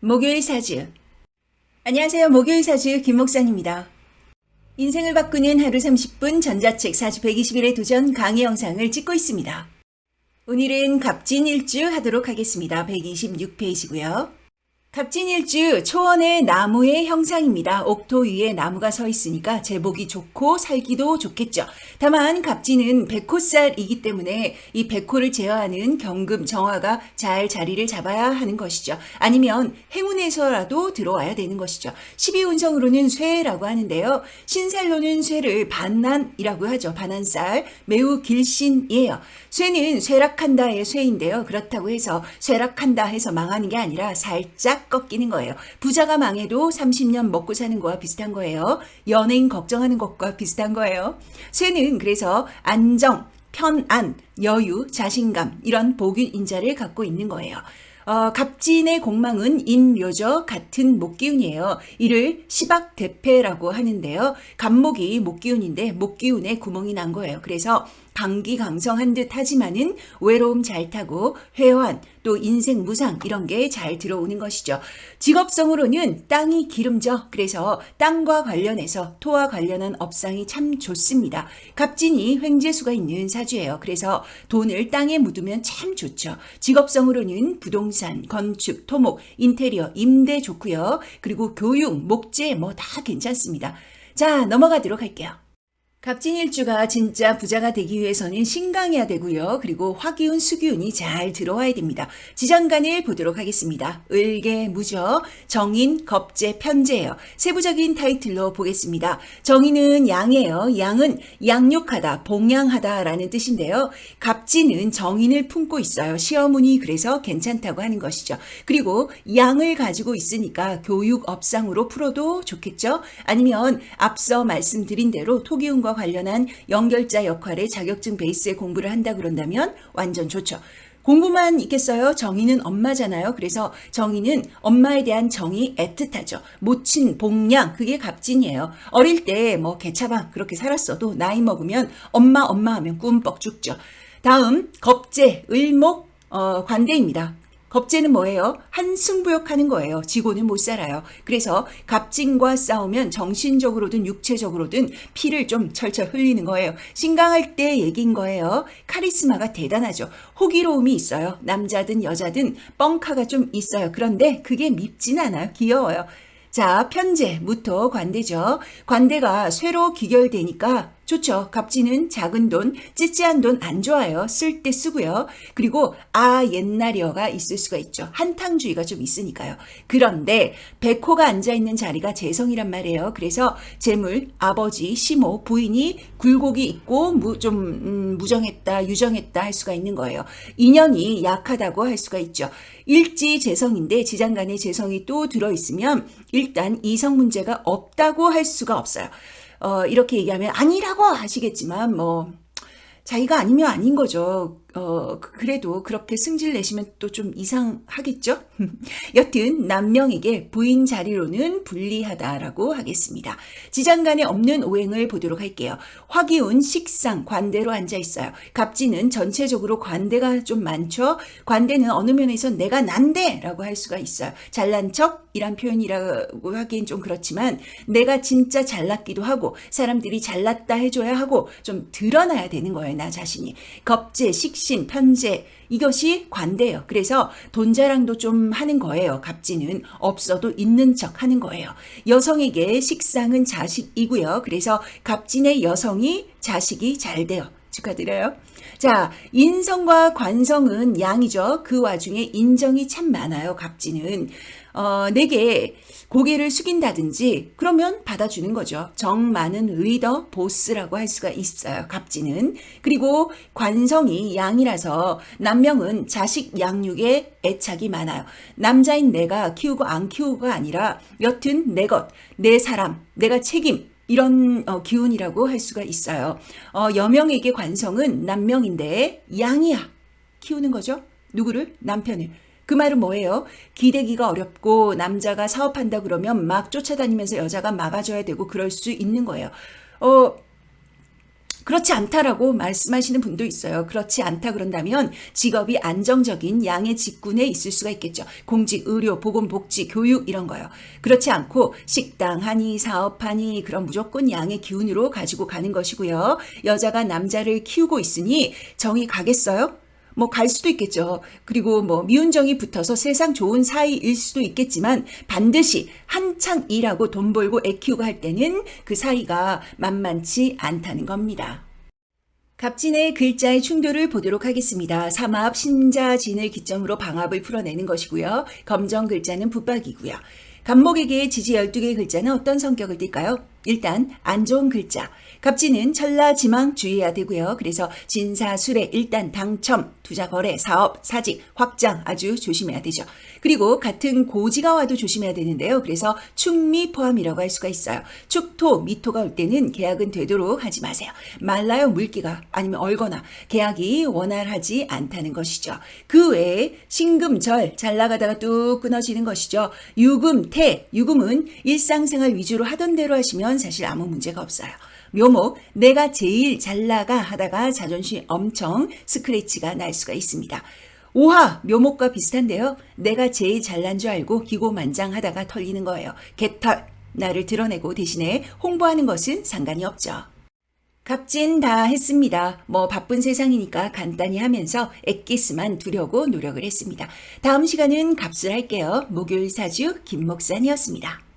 목요일 사주. 안녕하세요. 목요일 사주 김 목사입니다. 인생을 바꾸는 하루 30분 전자책 사주 120일의 도전 강의 영상을 찍고 있습니다. 오늘은 갑진일주 하도록 하겠습니다. 126페이지고요. 갑진일주 초원의 나무의 형상입니다. 옥토 위에 나무가 서 있으니까 제복이 좋고 살기도 좋겠죠. 다만 갑진은 백호살이기 때문에 이 백호를 제어하는 경금, 정화가 잘 자리를 잡아야 하는 것이죠. 아니면 행운에서라도 들어와야 되는 것이죠. 12운성으로는 쇠라고 하는데요. 신살로는 쇠를 반난이라고 하죠. 반난살, 매우 길신이에요. 쇠는 쇠락한다의 쇠인데요. 그렇다고 해서 쇠락한다 해서 망하는 게 아니라 살짝 꺾이는 거예요. 부자가 망해도 30년 먹고 사는 거와 비슷한 거예요. 연예인 걱정하는 것과 비슷한 거예요. 쇠는 그래서 안정, 편안, 여유, 자신감 이런 복유인자를 갖고 있는 거예요. 갑진의 공망은 인묘죠. 같은 목기운이에요. 이를 시박대패라고 하는데요. 갑목이 목기운인데 목기운에 구멍이 난 거예요. 그래서 강기강성한 듯 하지만은 외로움 잘 타고 회환 또 인생 무상 이런 게 잘 들어오는 것이죠. 직업성으로는 땅이 기름져. 그래서 땅과 관련해서 토와 관련한 업상이 참 좋습니다. 갑진이 횡재수가 있는 사주예요. 그래서 돈을 땅에 묻으면 참 좋죠. 직업성으로는 부동산, 건축, 토목, 인테리어, 임대 좋고요. 그리고 교육, 목재 뭐 다 괜찮습니다. 자, 넘어가도록 할게요. 갑진일주가 진짜 부자가 되기 위해서는 신강해야 되고요. 그리고 화기운, 수기운이 잘 들어와야 됩니다. 지장간을 보도록 하겠습니다. 을계, 무죠, 정인, 겁재, 편재예요. 세부적인 타이틀로 보겠습니다. 정인은 양이에요. 양은 양육하다, 봉양하다라는 뜻인데요. 갑진은 정인을 품고 있어요. 시어머니 그래서 괜찮다고 하는 것이죠. 그리고 양을 가지고 있으니까 교육 업상으로 풀어도 좋겠죠. 아니면 앞서 말씀드린 대로 토기운과 관련한 연결자 역할의 자격증 베이스에 공부를 한다 그런다면 완전 좋죠. 공부만 있겠어요? 정의는 엄마잖아요. 그래서 정의는 엄마에 대한 정이 애틋하죠. 모친, 복양, 그게 갑진이에요. 어릴 때 뭐 개차방 그렇게 살았어도 나이 먹으면 엄마 하면 꿈뻑 죽죠. 다음 겁재, 을목, 관대입니다. 겁재는 뭐예요? 한승부욕하는 거예요. 지고는 못 살아요. 그래서 갑진과 싸우면 정신적으로든 육체적으로든 피를 좀 철철 흘리는 거예요. 신강할 때 얘기인 거예요. 카리스마가 대단하죠. 호기로움이 있어요. 남자든 여자든 뻥카가 좀 있어요. 그런데 그게 밉진 않아요. 귀여워요. 자, 편재, 무토, 관대죠. 관대가 쇠로 기결되니까 좋죠. 갑진은 작은 돈, 찌찌한 돈 안 좋아요. 쓸 때 쓰고요. 그리고 옛날이어가 있을 수가 있죠. 한탕주의가 좀 있으니까요. 그런데 백호가 앉아있는 자리가 재성이란 말이에요. 그래서 재물, 아버지, 시모, 부인이 굴곡이 있고 무정했다, 유정했다 할 수가 있는 거예요. 인연이 약하다고 할 수가 있죠. 일지 재성인데 지장간에 재성이 또 들어있으면 일단 이성 문제가 없다고 할 수가 없어요. 이렇게 얘기하면 아니라고 하시겠지만 자기가 아니면 아닌 거죠. 그래도 그렇게 승질 내시면 또 좀 이상하겠죠? 여튼 남명에게 부인 자리로는 불리하다라고 하겠습니다. 지장간에 없는 오행을 보도록 할게요. 화기운 식상 관대로 앉아 있어요. 갑진은 전체적으로 관대가 좀 많죠. 관대는 어느 면에서 내가 난데라고 할 수가 있어요. 잘난 척이란 표현이라고 하기엔 좀 그렇지만 내가 진짜 잘났기도 하고 사람들이 잘났다 해줘야 하고 좀 드러나야 되는 거예요. 나 자신이. 겁재, 식신, 편재 이것이 관대예요. 그래서 돈 자랑도 좀 하는 거예요. 갑진은 없어도 있는 척 하는 거예요. 여성에게 식상은 자식이고요. 그래서 갑진의 여성이 자식이 잘 돼요. 축하드려요. 자, 인성과 관성은 양이죠. 그 와중에 인정이 참 많아요. 갑진은. 내게 고개를 숙인다든지 그러면 받아주는 거죠. 정 많은 리더, 보스라고 할 수가 있어요. 갑진은. 그리고 관성이 양이라서 남명은 자식 양육에 애착이 많아요. 남자인 내가 키우고 안 키우고가 아니라 여튼 내 것, 내 사람, 내가 책임 이런 기운이라고 할 수가 있어요. 여명에게 관성은 남명인데 양이야. 키우는 거죠. 누구를? 남편을. 그 말은 뭐예요? 기대기가 어렵고 남자가 사업한다 그러면 막 쫓아다니면서 여자가 막아줘야 되고 그럴 수 있는 거예요. 그렇지 않다라고 말씀하시는 분도 있어요. 그렇지 않다 그런다면 직업이 안정적인 양의 직군에 있을 수가 있겠죠. 공직, 의료, 보건, 복지, 교육 이런 거요. 그렇지 않고 식당하니 사업하니 그런 무조건 양의 기운으로 가지고 가는 것이고요. 여자가 남자를 키우고 있으니 정이 가겠어요? 뭐 갈 수도 있겠죠. 그리고 뭐 미운 정이 붙어서 세상 좋은 사이일 수도 있겠지만 반드시 한창 일하고 돈 벌고 애 키우고 할 때는 그 사이가 만만치 않다는 겁니다. 갑진의 글자의 충돌을 보도록 하겠습니다. 삼합, 신자진을 기점으로 방합을 풀어내는 것이고요. 검정 글자는 붙박이고요. 갑목에게 지지 12개의 글자는 어떤 성격을 띨까요? 일단 안 좋은 글자. 갑진은 천라지망 주의해야 되고요. 그래서 진사술에 일단 당첨, 투자 거래, 사업, 사직, 확장 아주 조심해야 되죠. 그리고 같은 고지가 와도 조심해야 되는데요. 그래서 축미 포함이라고 할 수가 있어요. 축토, 미토가 올 때는 계약은 되도록 하지 마세요. 말라요 물기가 아니면 얼거나 계약이 원활하지 않다는 것이죠. 그 외에 신금절 잘 나가다가 뚝 끊어지는 것이죠. 유금, 태, 유금은 일상생활 위주로 하던 대로 하시면 사실 아무 문제가 없어요. 묘목, 내가 제일 잘 나가 하다가 자존심 엄청 스크래치가 날 수가 있습니다. 오화, 묘목과 비슷한데요. 내가 제일 잘난 줄 알고 기고만장하다가 털리는 거예요. 개털, 나를 드러내고 대신에 홍보하는 것은 상관이 없죠. 갑진 다 했습니다. 뭐 바쁜 세상이니까 간단히 하면서 엑기스만 두려고 노력을 했습니다. 다음 시간은 갑술 할게요. 목요일 사주 김목산이었습니다.